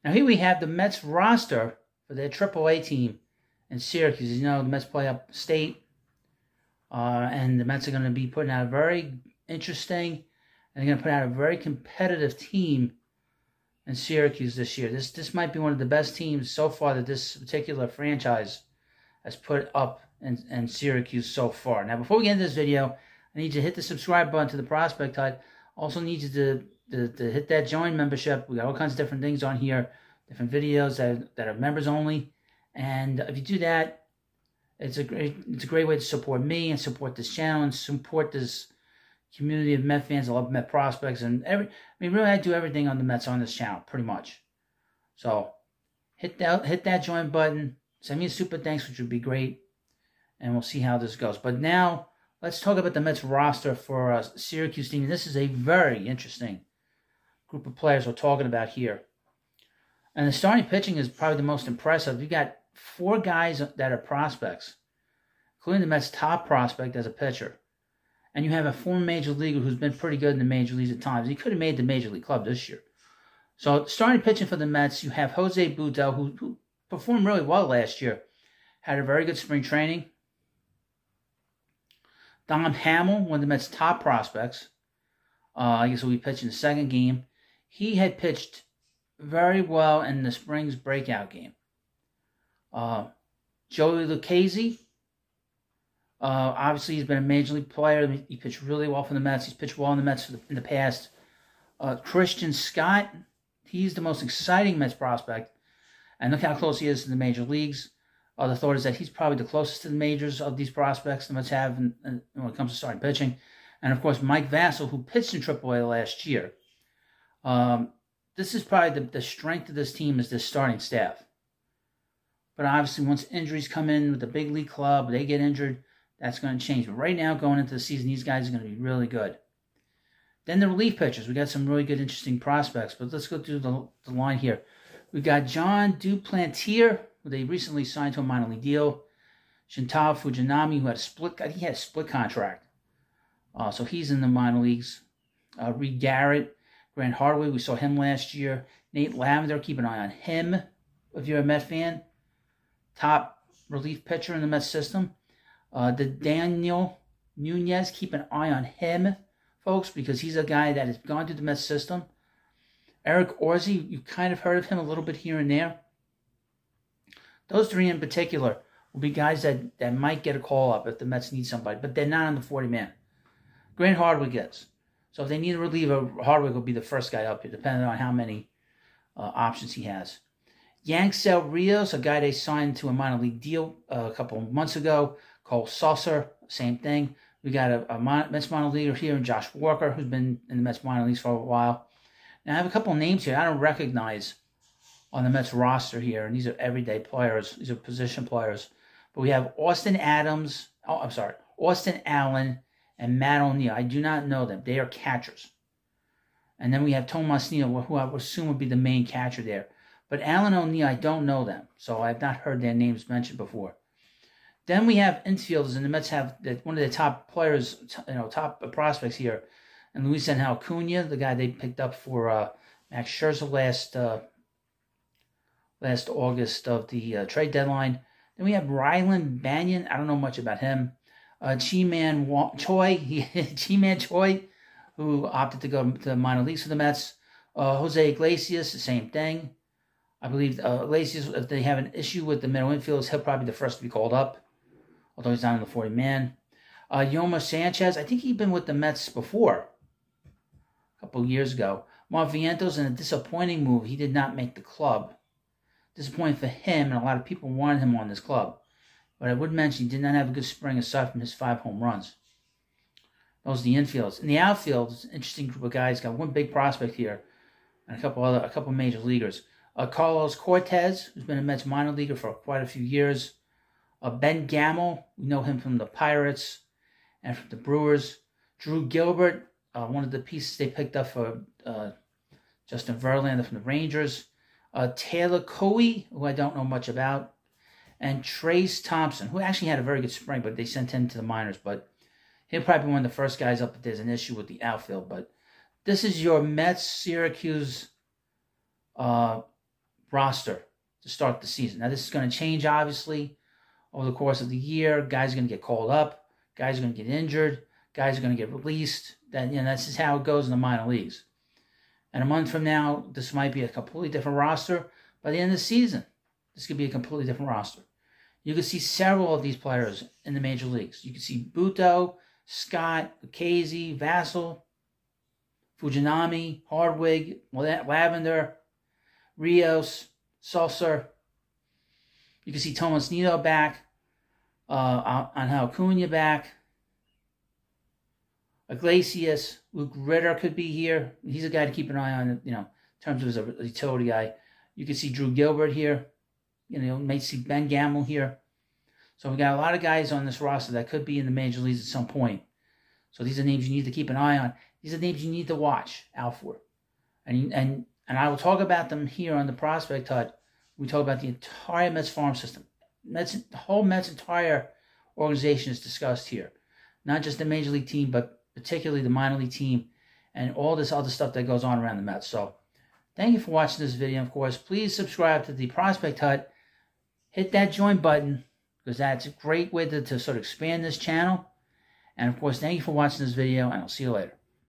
Now here we have the Mets roster for their AAA team in Syracuse. You know, the Mets play upstate, and the Mets are going to be putting out a very interesting, and they're going to put out a very competitive team in Syracuse this year. This might be one of the best teams so far that this particular franchise has put up in Syracuse so far. Now, before we get into this video, I need you to hit the subscribe button to the Prospect Hut. Also need you to hit that join membership. We got all kinds of different things on here, different videos that are members only. And if you do that, it's a great way to support me and support this channel and support this community of Met fans. I love Met prospects and really I do everything on the Mets on this channel pretty much. So hit that join button. Send me a super thanks, which would be great, and we'll see how this goes. But now let's talk about the Mets roster for Syracuse team. This is a very interesting group of players we're talking about here. And the starting pitching is probably the most impressive. You got 4 guys that are prospects, including the Mets' top prospect as a pitcher. And you have a former major leaguer who's been pretty good in the major leagues at times. He could have made the major league club this year. So starting pitching for the Mets, you have Jose Buttel, who performed really well last year. Had a very good spring training. Dom Hamill, one of the Mets' top prospects. I guess he'll be pitching the second game. He had pitched very well in the spring's breakout game. Joey Lucchesi, obviously he's been a major league player. He pitched really well for the Mets. He's pitched well in the Mets in the past. Christian Scott, he's the most exciting Mets prospect. And look how close he is to the major leagues. The thought is that he's probably the closest to the majors of these prospects the Mets have when it comes to starting pitching. And, of course, Mike Vasil, who pitched in AAA last year. This is probably the strength of this team is this starting staff. But obviously, once injuries come in with the big league club, they get injured, that's going to change. But right now, going into the season, these guys are going to be really good. Then the relief pitchers. We got some really good, interesting prospects. But let's go through the line here. We got John Duplantier, who they recently signed to a minor league deal. Shintaro Fujinami, who had a split contract. So he's in the minor leagues. Reed Garrett, Grant Hardaway, we saw him last year. Nate Lavender, keep an eye on him if you're a Met fan. Top relief pitcher in the Mets system. Daniel Nunez, keep an eye on him, folks, because he's a guy that has gone through the Mets system. Eric Orsi, you kind of heard of him a little bit here and there. Those 3 in particular will be guys that might get a call up if the Mets need somebody, but they're not on the 40-man. Grant Hardaway gets. So if they need a reliever, Hardaway will be the first guy up here, depending on how many options he has. Yanksel Rios, a guy they signed to a minor league deal a couple of months ago. Cole Saucer, same thing. We got a Mets minor leaguer here, Josh Walker, who's been in the Mets minor leagues for a while. Now, I have a couple of names here I don't recognize on the Mets roster here, and these are everyday players. These are position players. But we have Austin Allen, and Matt O'Neill. I do not know them. They are catchers. And then we have Tomas Neal, who I would assume would be the main catcher there. But Allen O'Neill, I don't know them, so I have not heard their names mentioned before. Then we have infielders, and the Mets have one of their top players, top prospects here, and Luis Angel Acuna, the guy they picked up for Max Scherzer last August of the trade deadline. Then we have Rylan Banyan. I don't know much about him. Chi-Man Choi, who opted to go to the minor leagues for the Mets. Jose Iglesias, the same thing. I believe Iglesias, if they have an issue with the middle infielders, he'll probably be the first to be called up, although he's not in the 40-man. Yoma Sanchez, I think he'd been with the Mets before, a couple of years ago. Mark Vientos, in a disappointing move, he did not make the club. Disappointing for him, and a lot of people wanted him on this club. But I would mention he did not have a good spring aside from his 5 home runs. Those are the infielders. In the outfield, it's an interesting group of guys. Got one big prospect here, and a couple major leaguers. Carlos Cortez, who's been a Mets minor leaguer for quite a few years. Ben Gamel, we know him from the Pirates and from the Brewers. Drew Gilbert, one of the pieces they picked up for Justin Verlander from the Rangers. Taylor Coey, who I don't know much about. And Trace Thompson, who actually had a very good spring, but they sent him to the minors. But he'll probably be one of the first guys up if there's an issue with the outfield. But this is your Mets Syracuse roster to start the season. Now, this is going to change, obviously, over the course of the year. Guys are going to get called up. Guys are going to get injured. Guys are going to get released. That's just how it goes in the minor leagues. And a month from now, this might be a completely different roster. By the end of the season, this could be a completely different roster. You can see several of these players in the major leagues. You can see Buto, Scott, Lucchesi, Vassell, Fujinami, Hardwig, Lavender, Rios, Sulser. You can see Tomas Nido back, Angel Acuna back, Iglesias, Luke Ritter could be here. He's a guy to keep an eye on, in terms of his utility guy. You can see Drew Gilbert here. May see Ben Gamble here. So we got a lot of guys on this roster that could be in the major leagues at some point. So these are names you need to keep an eye on. These are names you need to watch out for. And I will talk about them here on the Prospect Hut. We talk about the entire Mets farm system. The whole Mets entire organization is discussed here. Not just the major league team, but particularly the minor league team and all this other stuff that goes on around the Mets. So thank you for watching this video. Of course, please subscribe to the Prospect Hut. Hit that join button, because that's a great way to sort of expand this channel. And of course, thank you for watching this video, and I'll see you later.